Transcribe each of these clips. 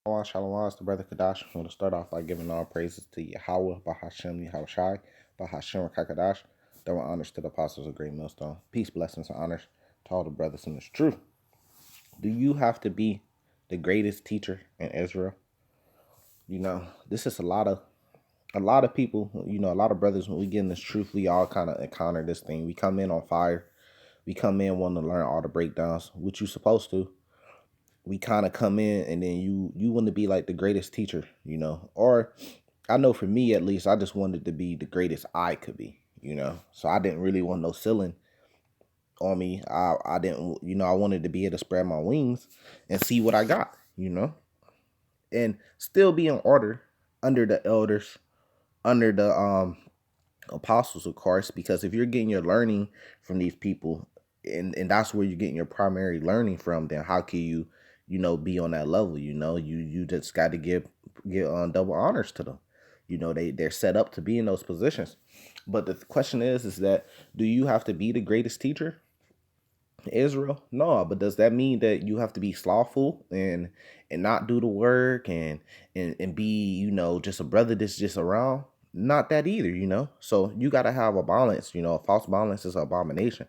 Shalom, it's the brother Kadash. I want to start off by giving all praises to Yahweh, Bahashem, Yahushai, Bahashem, Kakadash. Double honors to the apostles of Great Millstone. Peace, blessings, and honors to all the brothers in this truth. Do you have to be the greatest teacher in Israel? This is a lot of people, a lot of brothers, when we get in this truth, we all kind of encounter this thing. We come in on fire. We come in wanting to learn all the breakdowns, which you're supposed to. We kind of come in and then you want to be like the greatest teacher, or I know for me at least, I just wanted to be the greatest I could be, so I didn't really want no ceiling on me. I didn't, I wanted to be able to spread my wings and see what I got, and still be in order under the elders, under the apostles, of course, because if you're getting your learning from these people, and that's where you're getting your primary learning from, then how can you be on that level? You just got to give double honors to them. They're set up to be in those positions. But the question is that, do you have to be the greatest teacher in Israel? No, but does that mean that you have to be slothful and not do the work and be just a brother that's just around? Not that either. So you got to have a balance. A false balance is an abomination.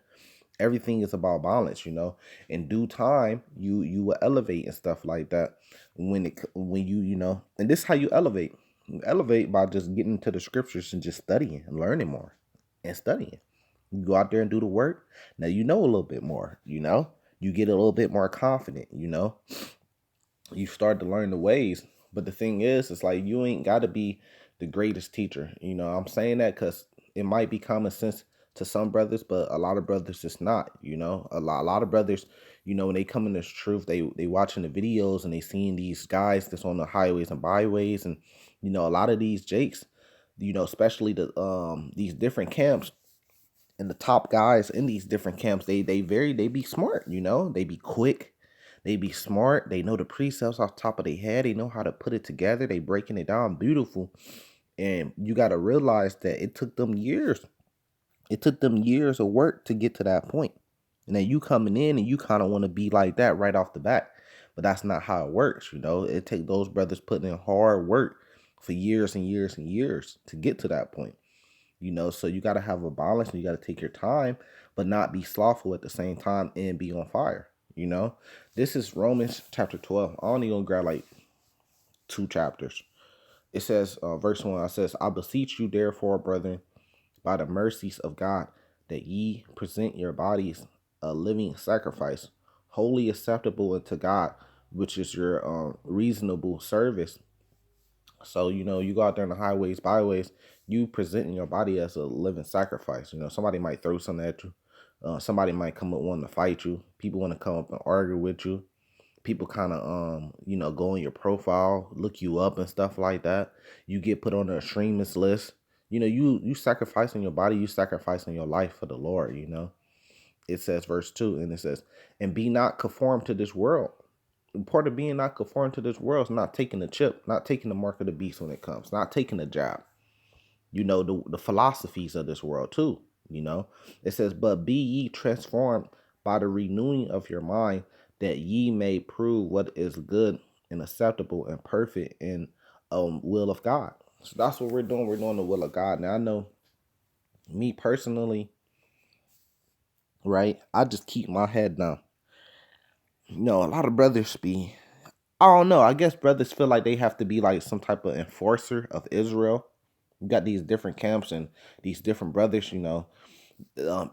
Everything is about balance. In due time you will elevate and stuff like that. When you and this is how you elevate. You elevate by just getting into the scriptures and just studying and learning more and studying. You go out there and do the work. Now you know a little bit more. You get a little bit more confident. You start to learn the ways. But the thing is, it's like you ain't got to be the greatest teacher. I'm saying that because it might be common sense to some brothers, but a lot of brothers it's not. A lot of brothers, when they come in this truth, they watching the videos and they seeing these guys that's on the highways and byways, and a lot of these jakes, especially these different camps and the top guys in these different camps, they be smart. They be quick. They be smart. They know the precepts off the top of their head. They know how to put it together. They breaking it down beautiful. And you got to realize that it took them years. It took them years of work to get to that point. And then you coming in and you kind of want to be like that right off the bat. But that's not how it works. It take those brothers putting in hard work for years and years and years to get to that point. So you got to have a balance and you got to take your time, but not be slothful at the same time and be on fire. This is Romans chapter 12. I only gonna grab like 2 chapters. It says, verse 1, it says, I beseech you, therefore, brethren, by the mercies of God, that ye present your bodies a living sacrifice, wholly acceptable unto God, which is your reasonable service. So, you go out there in the highways, byways, you presenting your body as a living sacrifice. Somebody might throw something at you. Somebody might come up wanting to fight you. People want to come up and argue with you. People kind of, go on your profile, look you up and stuff like that. You get put on the extremist list. You sacrificing your body, you sacrificing your life for the Lord, It says, verse 2, and it says, and be not conformed to this world. Part of being not conformed to this world is not taking the chip, not taking the mark of the beast when it comes, not taking the jab. The philosophies of this world too. It says, but be ye transformed by the renewing of your mind, that ye may prove what is good and acceptable and perfect in will of God. So that's what we're doing. We're doing the will of God. Now I know me personally, right? I just keep my head down. A lot of brothers be, I don't know. I guess brothers feel like they have to be like some type of enforcer of Israel. You got these different camps and these different brothers,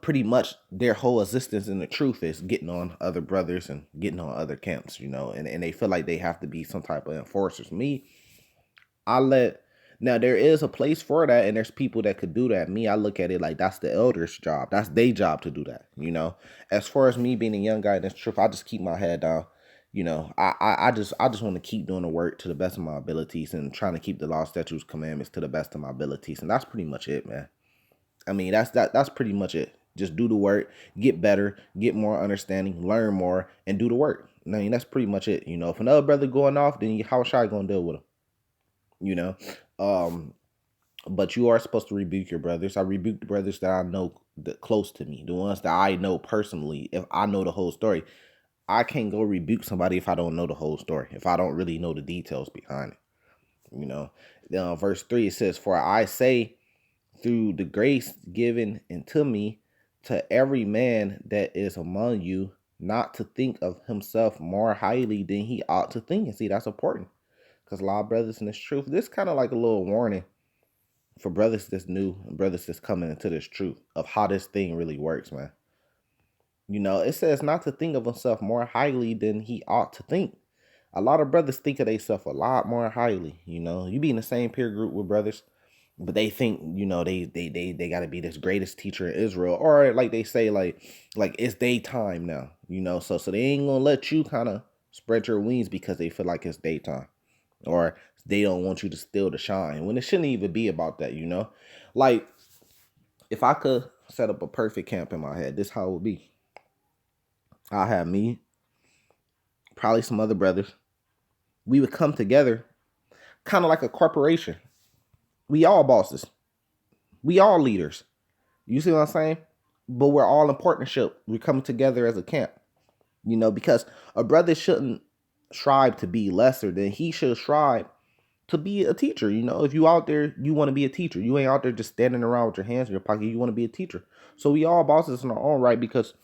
pretty much their whole existence in the truth is getting on other brothers and getting on other camps, and they feel like they have to be some type of enforcers. Now there is a place for that, and there's people that could do that. I look at it like that's the elders' job. That's their job to do that, As far as me being a young guy in this truth, I just keep my head down. I just want to keep doing the work to the best of my abilities and trying to keep the law, statutes, commandments to the best of my abilities. And that's pretty much it, man. That's pretty much it. Just do the work, get better, get more understanding, learn more, and do the work. That's pretty much it. If another brother going off, then how should I gonna deal with him? But you are supposed to rebuke your brothers. I rebuke the brothers that I know that close to me, the ones that I know personally. If I know the whole story, I can't go rebuke somebody if I don't know the whole story, if I don't really know the details behind it. You know, verse 3, it says, "For I say, through the grace given unto me, to every man that is among you, not to think of himself more highly than he ought to think." And see, that's important, because a lot of brothers in this truth, this kind of like a little warning for brothers that's new and brothers that's coming into this truth of how this thing really works, man. You know, it says not to think of himself more highly than he ought to think. A lot of brothers think of themselves a lot more highly. You know, you be in the same peer group with brothers, but they think, you know, they got to be this greatest teacher in Israel, or like they say, like it's daytime now. You know, so they ain't gonna let you kind of spread your wings because they feel like it's daytime, or they don't want you to steal the shine when it shouldn't even be about that. You know, like if I could set up a perfect camp in my head, this how it would be. I have me, probably some other brothers. We would come together, kind of like a corporation. We all bosses. We all leaders. You see what I'm saying? But we're all in partnership. We're coming together as a camp. You know, because a brother shouldn't strive to be lesser than he should strive to be a teacher. You know, if you out there, you want to be a teacher. You ain't out there just standing around with your hands in your pocket. You want to be a teacher. So we all bosses in our own right, because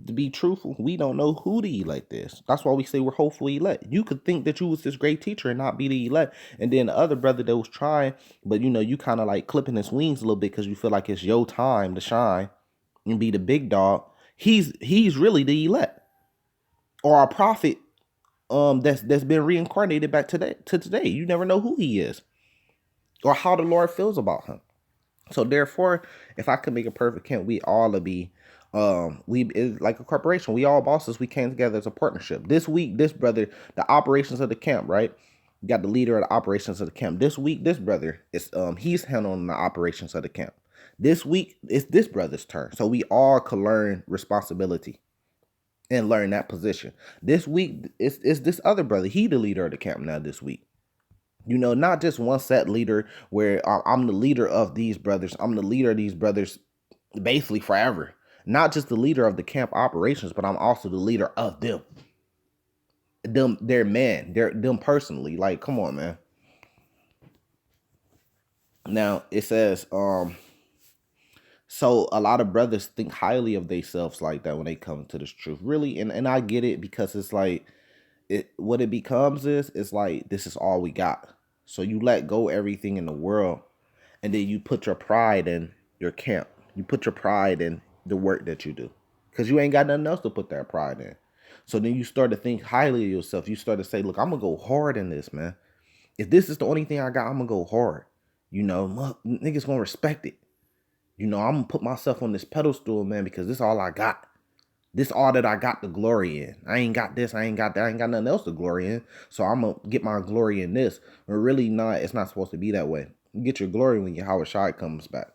to be truthful, we don't know who the elect is. That's why we say we're hopefully elect. You could think that you was this great teacher and not be the elect. And then the other brother that was trying, but you know, you kind of like clipping his wings a little bit because you feel like it's your time to shine and be the big dog. He's really the elect, or a prophet that's been reincarnated back to today. You never know who he is or how the Lord feels about him. So therefore, if I could make a perfect camp, we all to be we is like a corporation. We all bosses. We came together as a partnership. This week, this brother, the operations of the camp, right? You got the leader of the operations of the camp. This week, this brother is he's handling the operations of the camp. This week, it's this brother's turn. So we all can learn responsibility and learn that position. This week, it's this other brother. He the leader of the camp now this week. You know, not just one set leader where I'm the leader of these brothers. I'm the leader of these brothers basically forever. Not just the leader of the camp operations, but I'm also the leader of them. Their man, them personally. Like, come on, man. Now it says, so a lot of brothers think highly of themselves like that when they come to this truth. Really, and I get it, because it's like what it becomes is it's like this is all we got. So you let go everything in the world, and then you put your pride in your camp. You put your pride in the work that you do, because you ain't got nothing else to put that pride in. So then you start to think highly of yourself. You start to say, look, I'm gonna go hard in this, man. If this is the only thing I got, I'm gonna go hard. You know, niggas gonna respect it. You know, I'm gonna put myself on this pedestal, man, because this is all I got. This all that I got the glory in. I ain't got this, I ain't got that, I ain't got nothing else to glory in. So I'm gonna get my glory in this. But really not, it's not supposed to be that way. You get your glory when Yahweh Shai comes back.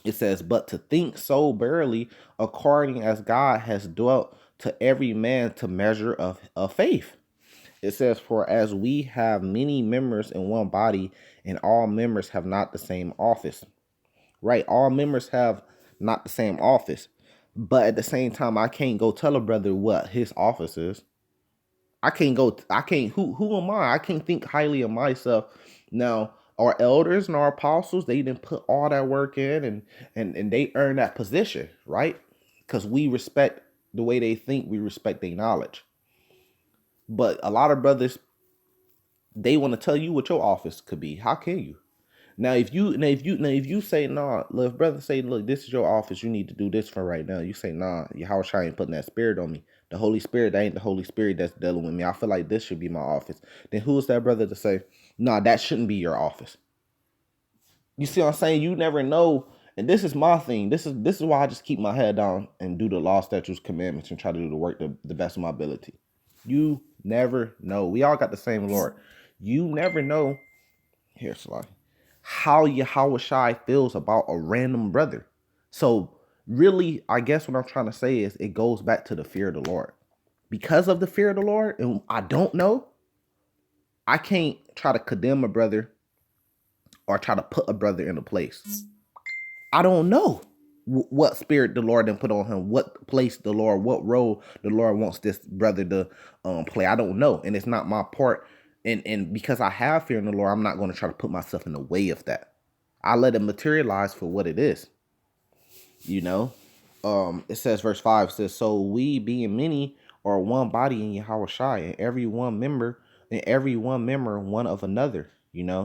It says, but to think so barely, according as God has dwelt to every man to measure of faith. It says, for as we have many members in one body, and all members have not the same office. Right? All members have not the same office. But at the same time, I can't go tell a brother what his office is. I can't, who am I? I can't think highly of myself. Now, our elders and our apostles, they didn't put all that work in, and they earn that position, right? Because we respect the way they think, we respect their knowledge. But a lot of brothers, they want to tell you what your office could be. How can you? Now, if you say nah, look, brother say, look, this is your office. You need to do this for right now. You say nah, Yahweh ain't putting that spirit on me. The Holy Spirit, that ain't the Holy Spirit that's dealing with me. I feel like this should be my office. Then who is that brother to say, nah, that shouldn't be your office? You see what I'm saying? You never know. And this is my thing. This is why I just keep my head down and do the law, statutes, commandments, and try to do the work the best of my ability. You never know. We all got the same Lord. You never know. Here's Salaki, how Yahweh Shai feels about a random brother. So really, I guess what I'm trying to say is it goes back to the fear of the Lord. Because of the fear of the Lord, and I don't know, I can't try to condemn a brother or try to put a brother in a place. I don't know. what spirit the Lord then put on him, what place the Lord, what role the Lord wants this brother to play. I don't know, and it's not my part. And because I have fear in the Lord, I'm not going to try to put myself in the way of that. I let it materialize for what it is. You know, it says verse 5 says, so we being many are one body in Yahweh Shai, and every one member one of another.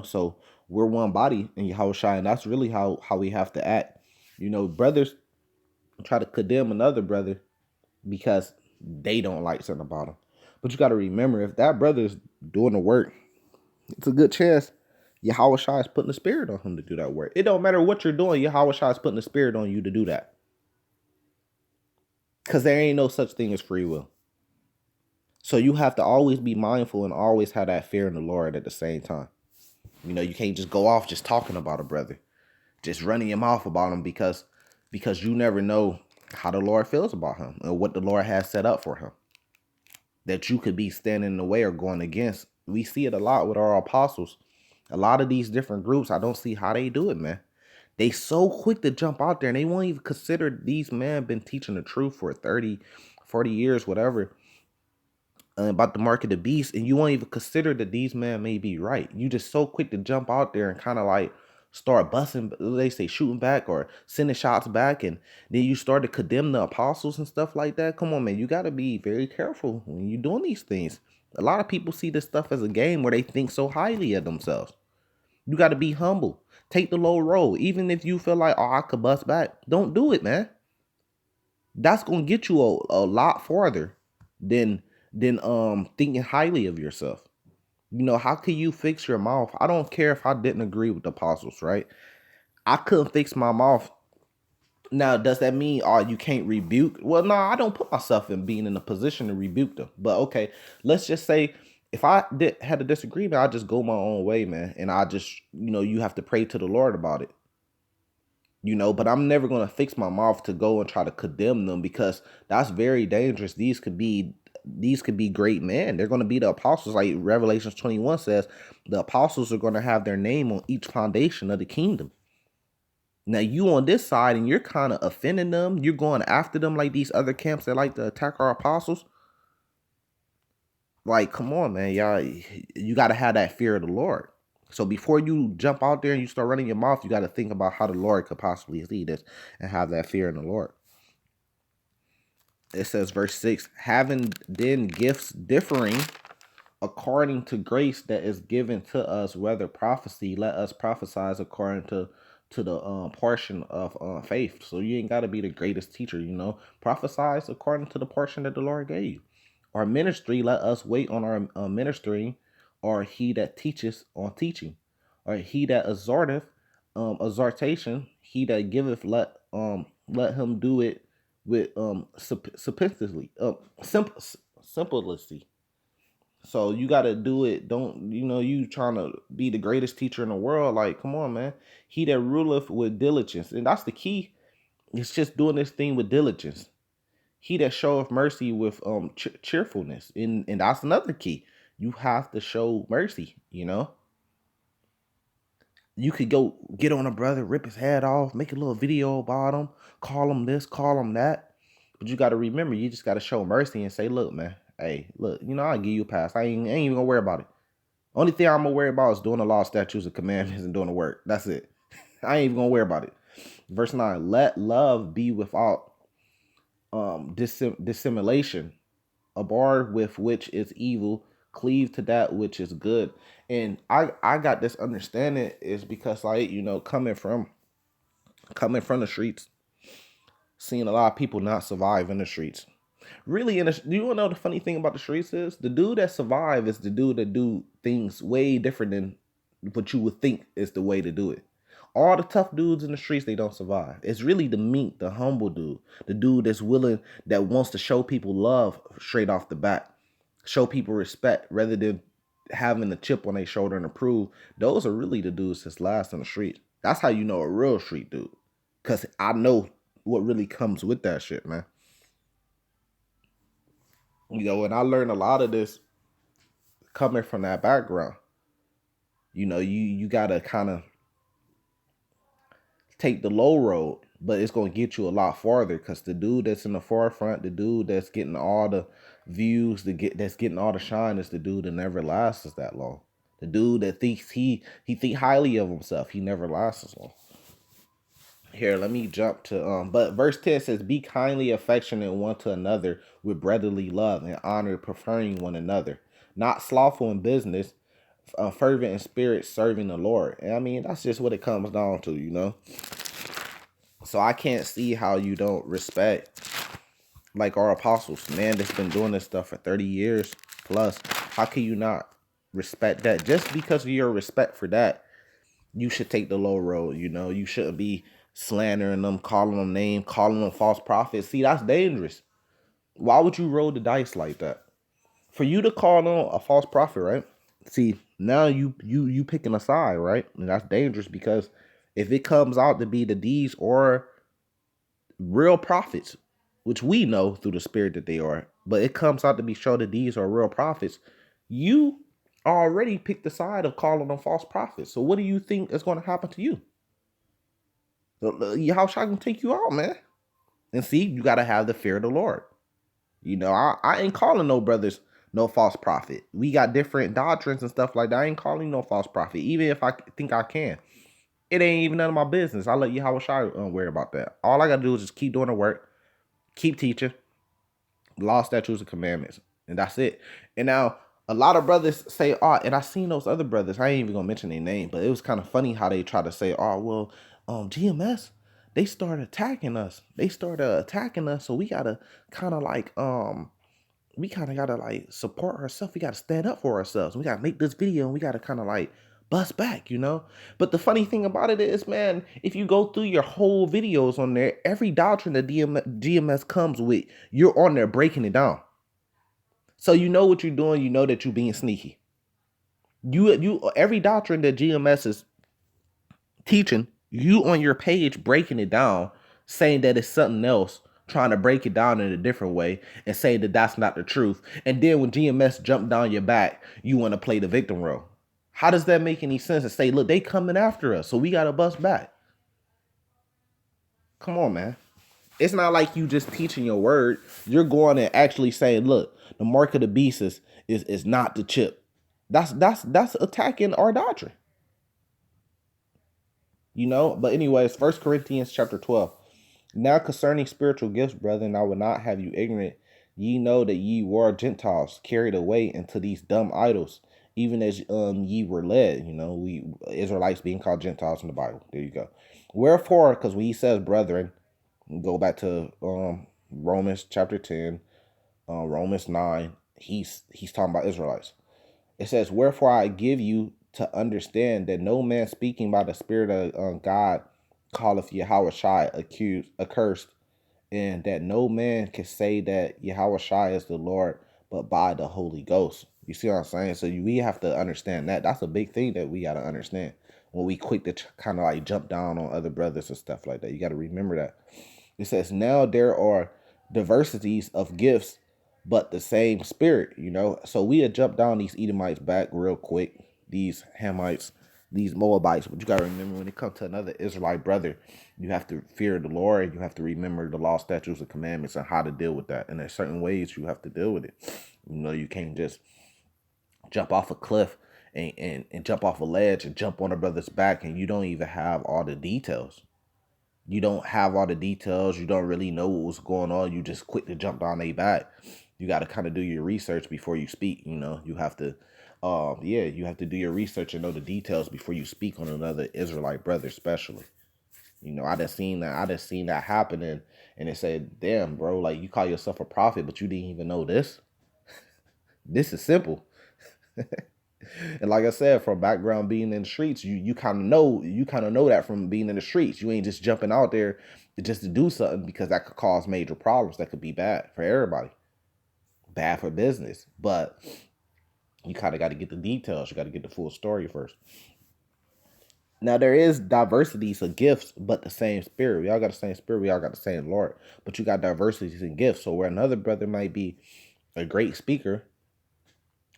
So we're one body in Yahweh Shai, and that's really how we have to act. Brothers try to condemn another brother because they don't like something about him. But you got to remember, if that brother's doing the work, it's a good chance Yahweh Shai is putting the spirit on him to do that work. It don't matter what you're doing, Yahweh Shai is putting the spirit on you to do that. Because there ain't no such thing as free will. So you have to always be mindful and always have that fear in the Lord at the same time. You can't just go off just talking about a brother, just running your mouth about him because you never know how the Lord feels about him and what the Lord has set up for him, that you could be standing in the way or going against. We see it a lot with our apostles. A lot of these different groups, I don't see how they do it, man. They so quick to jump out there and they won't even consider these men been teaching the truth for 30, 40 years, whatever, about the mark of the beast, and you won't even consider that these men may be right. You just so quick to jump out there and kind of like start busting, they say shooting back or sending shots back, and then you start to condemn the apostles and stuff like that. Come on, man, you got to be very careful when you're doing these things. A lot of people see this stuff as a game where they think so highly of themselves. You got to be humble. Take the low road. Even if you feel like, oh, I could bust back, don't do it, man. That's gonna get you a lot farther than thinking highly of yourself. How can you fix your mouth? I don't care if I didn't agree with the apostles, right? I couldn't fix my mouth. Now, does that mean you can't rebuke? Well, no, I don't put myself in being in a position to rebuke them. But okay, let's just say if I had a disagreement, I just go my own way, man, and I just you have to pray to the Lord about it. But I'm never going to fix my mouth to go and try to condemn them, because that's very dangerous. These could be great men. They're going to be the apostles. Like Revelations 21 says, the apostles are going to have their name on each foundation of the kingdom. Now you on this side and you're kind of offending them. You're going after them like these other camps that like to attack our apostles. Like, come on, man. Y'all, you got to have that fear of the Lord. So before you jump out there and you start running your mouth, you got to think about how the Lord could possibly lead us and have that fear in the Lord. It says, verse 6, having then gifts differing according to grace that is given to us, whether prophecy, let us prophesy according to the portion of faith. So you ain't got to be the greatest teacher, prophesize according to the portion that the Lord gave you. Our ministry, let us wait on our ministering, or he that teacheth on teaching, or he that exhorteth exhortation, he that giveth, let him do it with simplicity. So you got to do it. Don't, you trying to be the greatest teacher in the world. Like, come on, man. He that ruleth with diligence. And that's the key. It's just doing this thing with diligence. He that showeth mercy with cheerfulness. And that's another key. You have to show mercy, You could go get on a brother, rip his head off, make a little video about him, call him this, call him that. But you got to remember, you just got to show mercy and say, look, man, hey, look, I'll give you a pass. I ain't even gonna worry about it. Only thing I'm gonna worry about is doing the law, statutes, and commandments and doing the work. That's it. I ain't even gonna worry about it. Verse 9, let love be without dissimulation. Abhor with which is evil, cleave to that which is good. And I got this understanding is because, like, coming from the streets, seeing a lot of people not survive in the streets. Really, do you know the funny thing about the streets is the dude that survive is the dude that do things way different than what you would think is the way to do it. All the tough dudes in the streets, they don't survive. It's really the meek, the humble dude, the dude that's willing, that wants to show people love straight off the bat, show people respect rather than having a chip on their shoulder and approve. Those are really the dudes that's last on the street. That's how you know a real street dude. Because I know what really comes with that shit, man. And I learned a lot of this coming from that background. You gotta kind of take the low road, but it's gonna get you a lot farther because the dude that's in the forefront, the dude that's getting all the views, that's getting all the shine is the dude that never lasts that long. The dude that thinks he think highly of himself, he never lasts as long. Here, let me jump to but verse 10 says, be kindly affectionate one to another with brotherly love and honor, preferring one another, not slothful in business, fervent in spirit, serving the Lord. And I mean, that's just what it comes down to, you know. So I can't see how you don't respect like our apostles, man, that's been doing this stuff for 30 years plus. How can you not respect that? Just because of your respect for that, you should take the low road. You know, you shouldn't be slandering them, calling them name, calling them false prophets. See, that's dangerous. Why would you roll the dice like that? For you to call them a false prophet, right? See, now you picking a side, right? And that's dangerous because if it comes out to be the deeds or real prophets, which we know through the spirit that they are, but it comes out to be show that these are real prophets, you already picked the side of calling them false prophets. So what do you think is going to happen to you? How shall I can take you out, man? And see, you got to have the fear of the Lord. You know, I ain't calling no brothers no false prophet. We got different doctrines and stuff like that. I ain't calling no false prophet, even if I think I can. It ain't even none of my business. I'll let Yahweh Shai worry about that. All I got to do is just keep doing the work, keep teaching, law, statutes, and commandments. And that's it. And now, a lot of brothers say, oh, and I seen those other brothers. I ain't even going to mention their name, but it was kind of funny how they try to say, oh, well, GMS, they started attacking us. So we got to kind of like, we kind of got to like support ourselves. We got to stand up for ourselves. We got to make this video and we got to kind of like bust back, you know? But the funny thing about it is, man, if you go through your whole videos on there, every doctrine that GMS comes with, you're on there breaking it down. So you know what you're doing. You know that you're being sneaky. Every doctrine that GMS is teaching, you on your page breaking it down, saying that it's something else, trying to break it down in a different way and say that that's not the truth. And then when GMS jump down your back, you want to play the victim role. How does that make any sense to say, look, they coming after us, so we got to bust back? Come on, man. It's not like you just teaching your word. You're going and actually saying, look, the mark of the beast is not the chip. That's attacking our doctrine. You know, but anyways, 1 Corinthians chapter 12. Now concerning spiritual gifts, brethren, I would not have you ignorant. Ye know that ye were Gentiles, carried away into these dumb idols, even as ye were led. You know, we Israelites being called Gentiles in the Bible. There you go. Wherefore, because when he says brethren, go back to Romans chapter 10, Romans 9, he's talking about Israelites. It says, wherefore I give you to understand that no man speaking by the Spirit of God calleth Yahweh Shai accursed, and that no man can say that Yahweh Shai is the Lord but by the Holy Ghost. You see what I'm saying? So we have to understand that. That's a big thing that we got to understand when we quick to kind of like jump down on other brothers and stuff like that. You got to remember that. It says, now there are diversities of gifts, but the same spirit, you know. So we had jumped down these Edomites back real quick, these Hamites, these Moabites. But you got to remember, when it comes to another Israelite brother, you have to fear the Lord. You have to remember the law, statutes, and commandments and how to deal with that. And there's certain ways you have to deal with it. You know, you can't just jump off a cliff and jump off a ledge and jump on a brother's back and you don't even have all the details. You don't have all the details. You don't really know what was going on. You just quick to jump down their back. You got to kind of do your research before you speak. You know, you have to, you have to do your research and know the details before you speak on another Israelite brother, especially. You know, I just seen that happening, and it said, "Damn, bro, like you call yourself a prophet, but you didn't even know this. This is simple." And like I said, from background being in the streets, you kind of know that from being in the streets. You ain't just jumping out there just to do something, because that could cause major problems. That could be bad for everybody, bad for business. But you kind of got to get the details. You got to get the full story first. Now there is diversities of gifts, but the same spirit. We all got the same spirit. We all got the same Lord. But you got diversities in gifts. So where another brother might be a great speaker,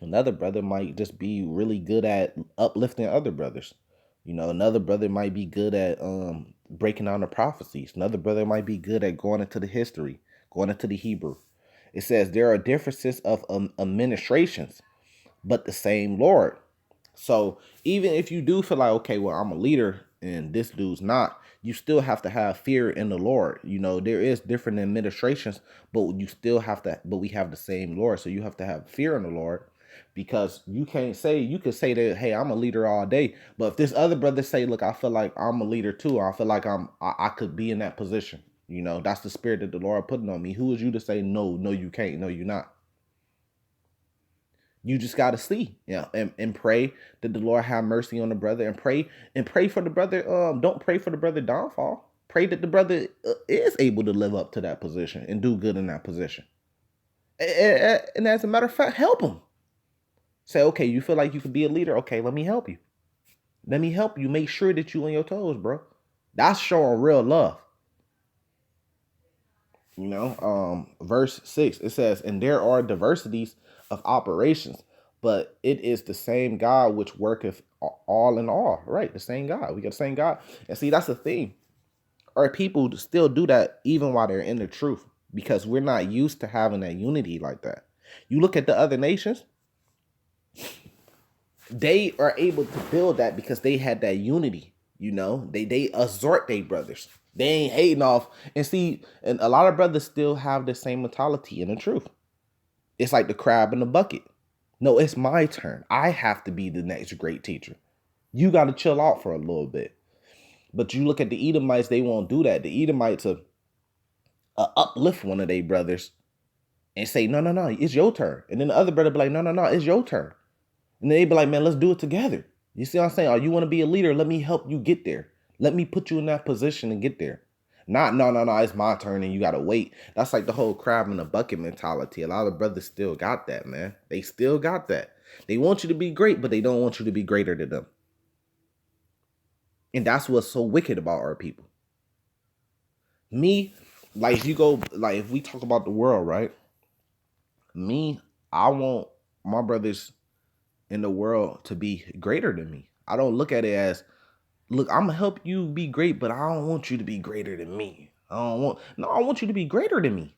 another brother might just be really good at uplifting other brothers. You know, another brother might be good at breaking down the prophecies. Another brother might be good at going into the history, going into the Hebrew. It says there are differences of administrations, but the same Lord. So even if you do feel like, okay, well, I'm a leader and this dude's not, you still have to have fear in the Lord. You know, there is different administrations, but you still have to, but we have the same Lord. So you have to have fear in the Lord, because you can't say, you could say that, hey, I'm a leader all day. But if this other brother say, look, I feel like I'm a leader too, or I feel like I could be in that position. You know, that's the spirit that the Lord putting on me. Who is you to say, no, no, you can't, no, you're not? You just got to see, yeah, and pray that the Lord have mercy on the brother, and pray for the brother. Don't pray for the brother downfall. Pray that the brother is able to live up to that position and do good in that position. And as a matter of fact, help him. Say, okay, you feel like you could be a leader. Okay, let me help you. Let me help you. Make sure that you on your toes, bro. That's showing real love. You know, verse 6, it says, and there are diversities of operations, but it is the same God which worketh all in all. Right, the same God. We got the same God. And see, that's the thing. Our people still do that even while they're in the truth, because we're not used to having that unity like that. You look at the other nations, they are able to build that because they had that unity. You know, they exhort their brothers. They ain't hating off. And see, and a lot of brothers still have the same mentality in the truth. It's like the crab in the bucket. No, it's my turn. I have to be the next great teacher. You got to chill out for a little bit. But you look at the Edomites, they won't do that. The Edomites uplift one of their brothers and say, no, no, no, it's your turn. And then the other brother be like, no, no, no, it's your turn. And then they be like, man, let's do it together. You see what I'm saying? Oh, you want to be a leader? Let me help you get there. Let me put you in that position and get there. Not, no, no, no, it's my turn and you got to wait. That's like the whole crab in the bucket mentality. A lot of brothers still got that, man. They still got that. They want you to be great, but they don't want you to be greater than them. And that's what's so wicked about our people. Me, like if you go, like if we talk about the world, right? Me, I want my brothers in the world to be greater than me. I don't look at it as, look, I'm gonna help you be great, but I don't want you to be greater than me. I want you to be greater than me.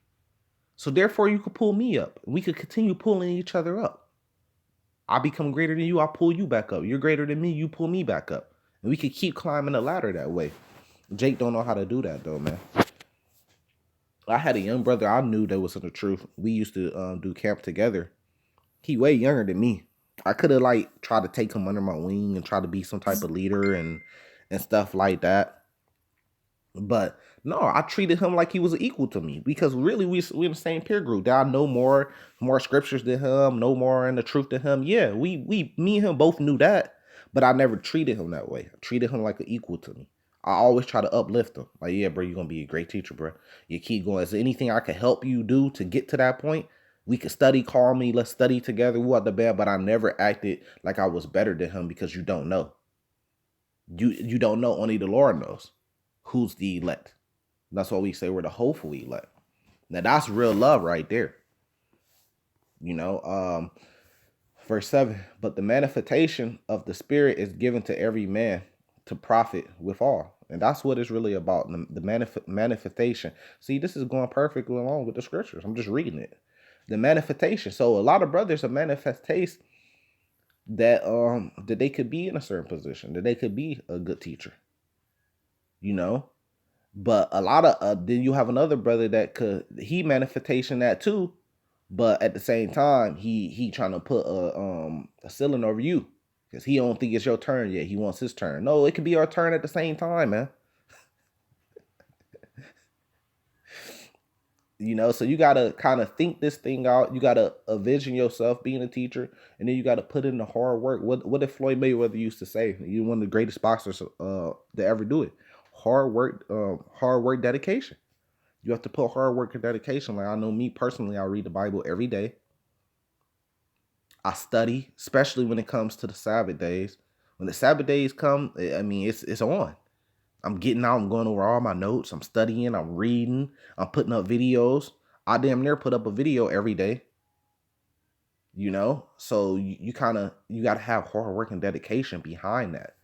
So therefore you could pull me up. We could continue pulling each other up. I become greater than you, I pull you back up. You're greater than me, you pull me back up. And we could keep climbing the ladder that way. Jake don't know how to do that though, man. I had a young brother I knew that was in the truth. We used to do camp together. He way younger than me. I could have like tried to take him under my wing and try to be some type of leader and stuff like that. But no, I treated him like he was equal to me, because really we in the same peer group. Did I know more scriptures than him, know more in the truth than him? Yeah, we me and him both knew that, but I never treated him that way. I treated him like an equal to me. I always try to uplift him. Like, yeah, bro, you're gonna be a great teacher, bro. You keep going. Is there anything I can help you do to get to that point? We could study, call me, let's study together. We out the bed, but I never acted like I was better than him, because you don't know. You don't know, only the Lord knows who's the elect. That's why we say we're the hopeful elect. Now that's real love right there. You know, verse 7, but the manifestation of the Spirit is given to every man to profit withal. And that's what it's really about, the manifestation. See, this is going perfectly along with the scriptures. I'm just reading it. The manifestation. So a lot of brothers are manifestation that they could be in a certain position, that they could be a good teacher. You know, but a lot of then you have another brother that he manifestation that too, but at the same time he trying to put a ceiling over you, because he don't think it's your turn yet. He wants his turn. No, it could be our turn at the same time, man. You know, so you gotta kind of think this thing out. You gotta envision yourself being a teacher, and then you gotta put in the hard work. What did Floyd Mayweather used to say? You're one of the greatest boxers to ever do it. Hard work, dedication. You have to put hard work and dedication. Like, I know me personally, I read the Bible every day. I study, especially when it comes to the Sabbath days. When the Sabbath days come, I mean, it's on. I'm getting out, I'm going over all my notes, I'm studying, I'm reading, I'm putting up videos. I damn near put up a video every day. You know? So you kind of, you got to have hard work and dedication behind that.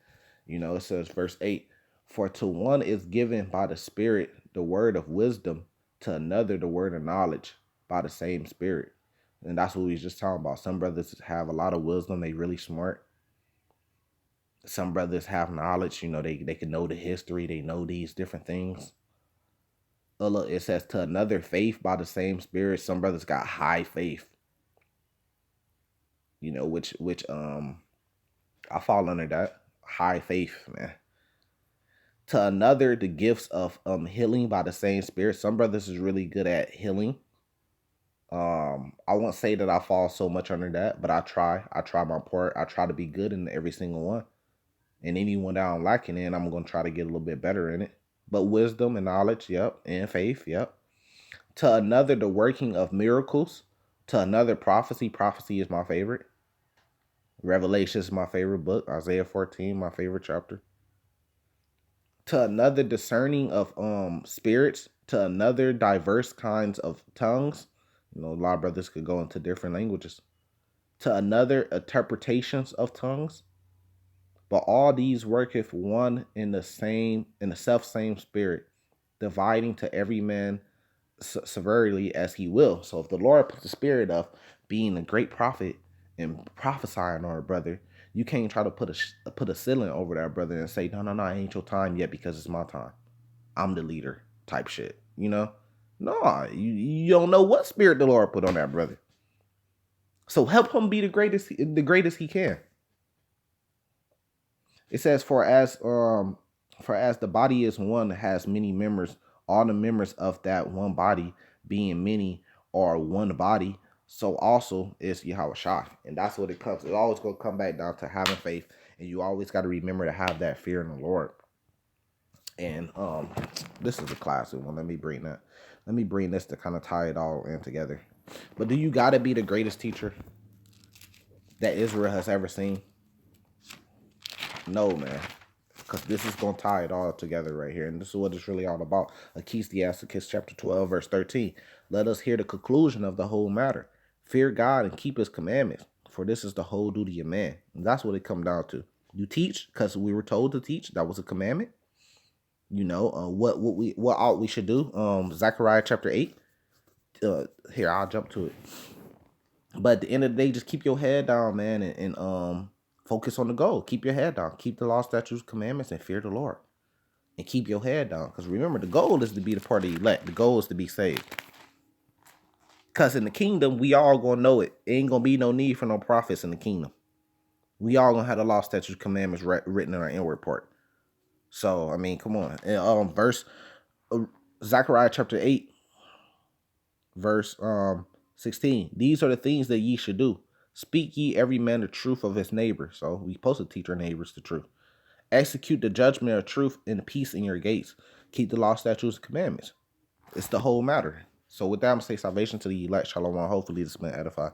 You know, it says verse 8, For to one is given by the Spirit the word of wisdom, to another the word of knowledge by the same Spirit. And that's what we was just talking about. Some brothers have a lot of wisdom, they really smart. Some brothers have knowledge, they can know the history, they know these different things. Look, it says to another faith by the same Spirit. Some brothers got high faith, which I fall under that high faith, man. To another the gifts of healing by the same Spirit. Some brothers is really good at healing. I won't say that I fall so much under that, but I try my part. I try to be good in every single one, and anyone that I'm lacking in, I'm gonna try to get a little bit better in it. But wisdom and knowledge, yep, and faith, yep. To another the working of miracles. To another prophecy. Prophecy is my favorite. Revelation is my favorite book. Isaiah 14, my favorite chapter. To another discerning of spirits. To another diverse kinds of tongues. A lot of brothers could go into different languages. To another interpretations of tongues. But all these worketh one in the self same Spirit, dividing to every man severely as he will. So if the Lord puts the spirit of being a great prophet and prophesying on a brother, you can't try to put a ceiling over that brother and say, no, it ain't your time yet because it's my time. I'm the leader type shit, No, you don't know what spirit the Lord put on that brother. So help him be the greatest he can. It says, for as the body is one, has many members, all the members of that one body, being many, are one body, so also is Yahushua. And that's what it comes. It's always going to come back down to having faith, and you always got to remember to have that fear in the Lord. And this is a classic one. Let me bring this to kind of tie it all in together. But do you got to be the greatest teacher that Israel has ever seen? No, man. Because this is going to tie it all together right here. And this is what it's really all about. Ecclesiasticus chapter 12, verse 13. Let us hear the conclusion of the whole matter. Fear God and keep his commandments, for this is the whole duty of man. And that's what it comes down to. You teach because we were told to teach. That was a commandment. What ought we should do. Zechariah chapter 8. Here, I'll jump to it. But at the end of the day, just keep your head down, man, and focus on the goal. Keep your head down. Keep the law, statutes, commandments, and fear the Lord. And keep your head down. Because remember, the goal is to be the part of the elect. The goal is to be saved. Because in the kingdom, we all going to know it. It ain't going to be no need for no prophets in the kingdom. We all going to have the law, statutes, commandments written in our inward part. So, I mean, come on. And, Zechariah chapter 8, verse 16. These are the things that ye should do. Speak ye every man the truth of his neighbor. So we supposed to teach our neighbors the truth. Execute the judgment of truth and peace in your gates. Keep the law, statutes, and commandments. It's the whole matter. So with that, I'm going to say salvation to the elect. Shalom. Hopefully this has been edified.